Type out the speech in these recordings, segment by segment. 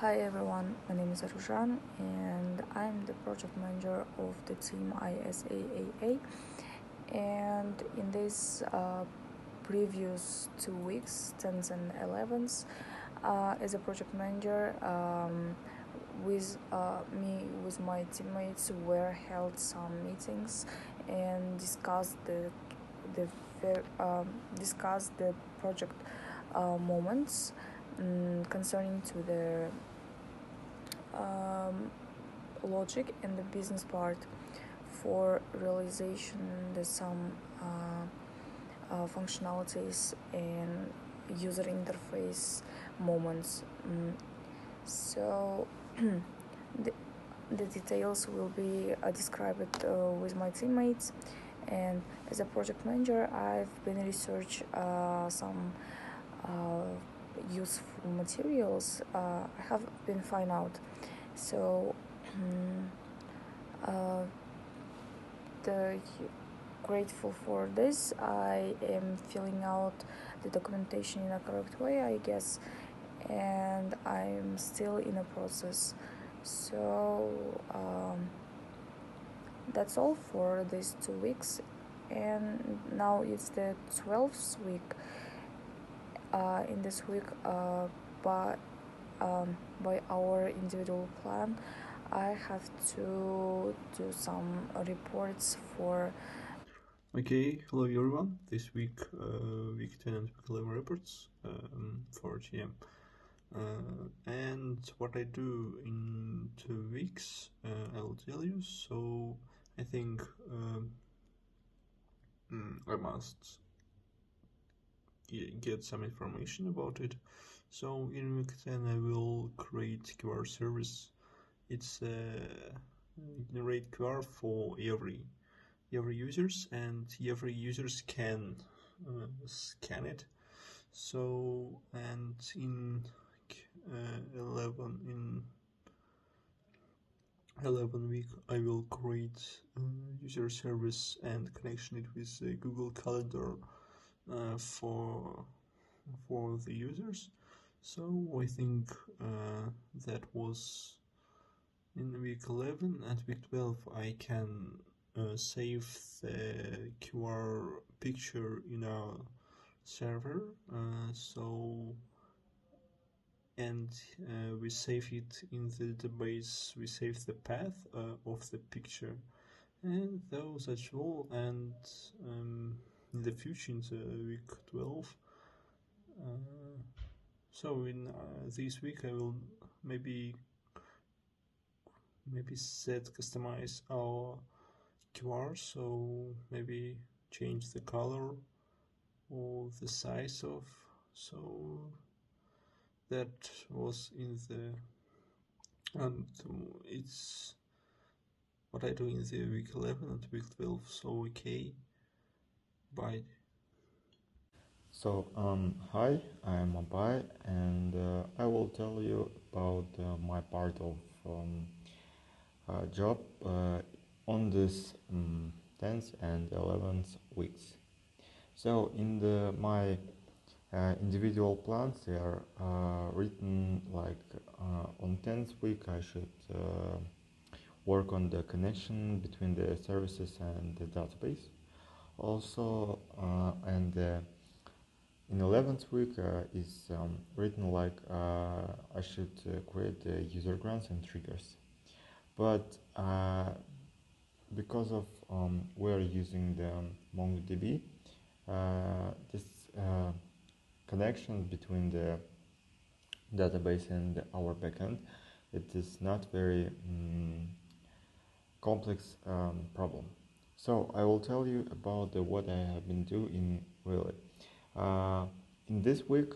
Hi everyone, my name is Aruzhan and I'm the project manager of the team ISAAA. And in these previous 2 weeks, 10th and 11th, as a project manager, with my teammates, were held some meetings and the discussed the project moments concerning to the logic and the business part for realization the some functionalities and user interface moments. So the, the details will be described with my teammates, and as a project manager I've been research some useful materials I have been find out. So uh, the grateful for this. I am filling out the documentation in a correct way, I guess, and I'm still in a process. So that's all for these 2 weeks, and now it's the 12th week. In this week, by by our individual plan, I have to do some reports for. Okay, hello everyone. This week, week 10 and week 11 reports for GM. And what I do in 2 weeks, I'll tell you. So I think I must get some information about it. So in week 10, I will create QR service. It's generate QR for every users, and every users can scan it. So and in 11 week I will create user service and connection it with Google Calendar for the users. So I think that was in week 11, and week 12 I can save the QR picture in our server. And we save it in the database. We save the path of the picture, and that's all. And in the future, in the week 12, so in this week I will maybe customize our QR, so maybe change the color or the size of. So that was in the, and it's what I do in the week 11 and week 12. So okay, bye. So, hi, I'm Abai, and I will tell you about my part of job on this 10th and 11th weeks. So, in my individual plans, they are written like on 10th week I should work on the connection between the services and the database. Also, and in 11th week is written like I should create user grants and triggers, but because of we're using the MongoDB, this connection between the database and our backend, it is not very complex problem. So I will tell you about what I have been doing really. In this week,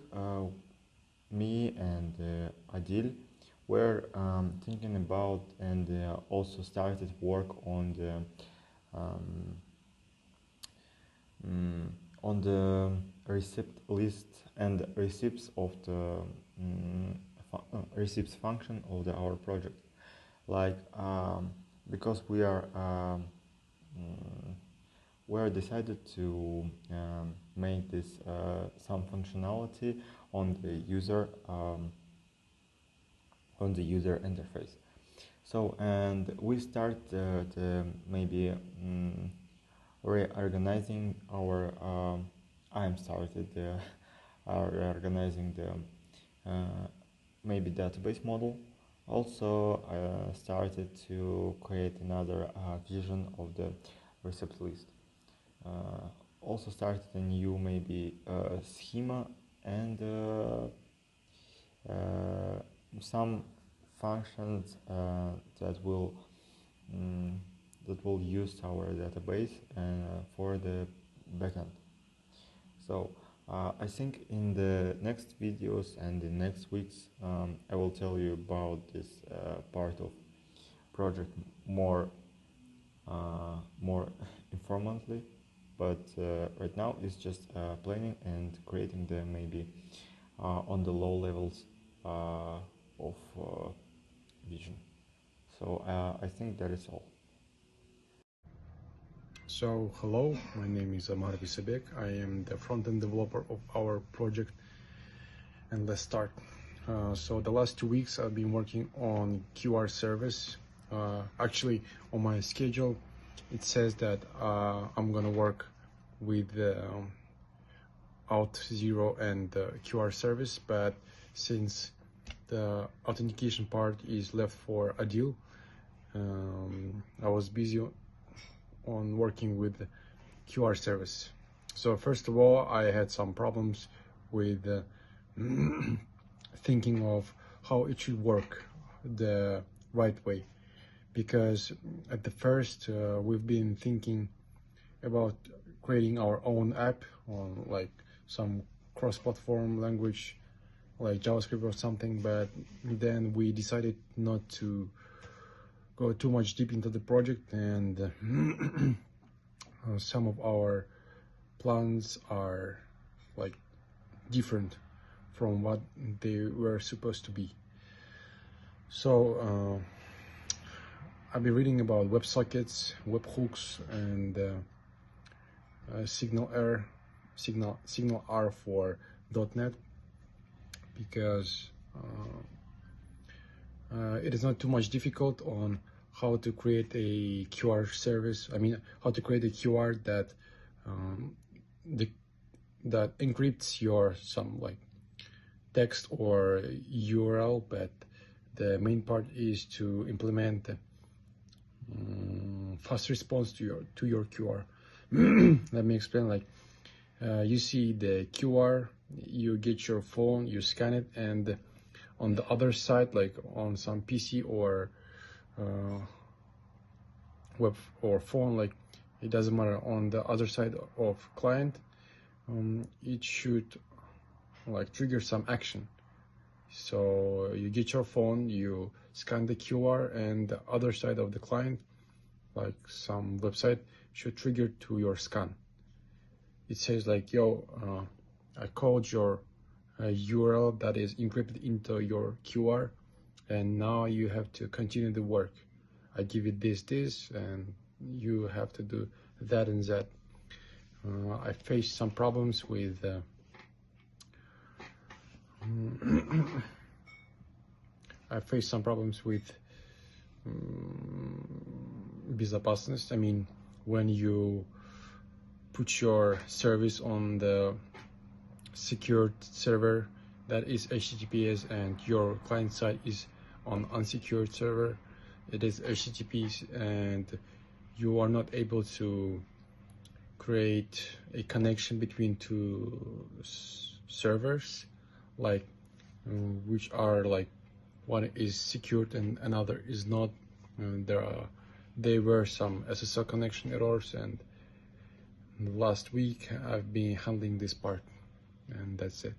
me and Adil were thinking about and also started work um, on the receipt list and receipts of the receipts function of our project. Like because we are decided to make this some functionality on the user on the user interface. So, and we start maybe reorganizing our I'm started reorganizing the maybe database model. Also started to create another vision of the recipe list. Also started a new maybe schema and some functions that will mm, use our database for the backend. So I think in the next videos and in next weeks I will tell you about this part of project more informally, but right now it's just planning and creating the maybe on the low levels of vision. So I think that is all. So hello, my name is Amar Visabek. I am the front-end developer of our project, and let's start. So the last 2 weeks I've been working on QR service. Actually, on my schedule it says that I'm gonna work with Auth0 and QR service, but since the authentication part is left for Adil, I was busy on working with QR service. So first of all, I had some problems with thinking of how it should work the right way, because at the first we've been thinking about creating our own app on like some cross-platform language like JavaScript or something, but then we decided not to go too much deep into the project, and some of our plans are like different from what they were supposed to be. So I've been reading about WebSockets, webhooks, and Signal R for .NET, because it is not too much difficult on how to create a QR service. I mean, how to create a QR that that encrypts your some like text or URL, but the main part is to implement fast response to your QR. Let me explain. Like you see the QR, you get your phone, you scan it, and on the other side, like on some PC or web or phone, like it doesn't matter, on the other side of client, it should like trigger some action. So you get your phone, you scan the QR, and the other side of the client, like some website, should trigger to your scan. It says like, yo, I called your URL that is encrypted into your QR, and now you have to continue the work. I give you this, and you have to do that and that. I faced some problems with безопасность. I mean, when you put your service on the secured server that is HTTPS and your client side is on unsecured server, it is HTTP, and you are not able to create a connection between two servers, like which are like one is secured and another is not. There were some SSL connection errors, and last week I've been handling this part, and that's it.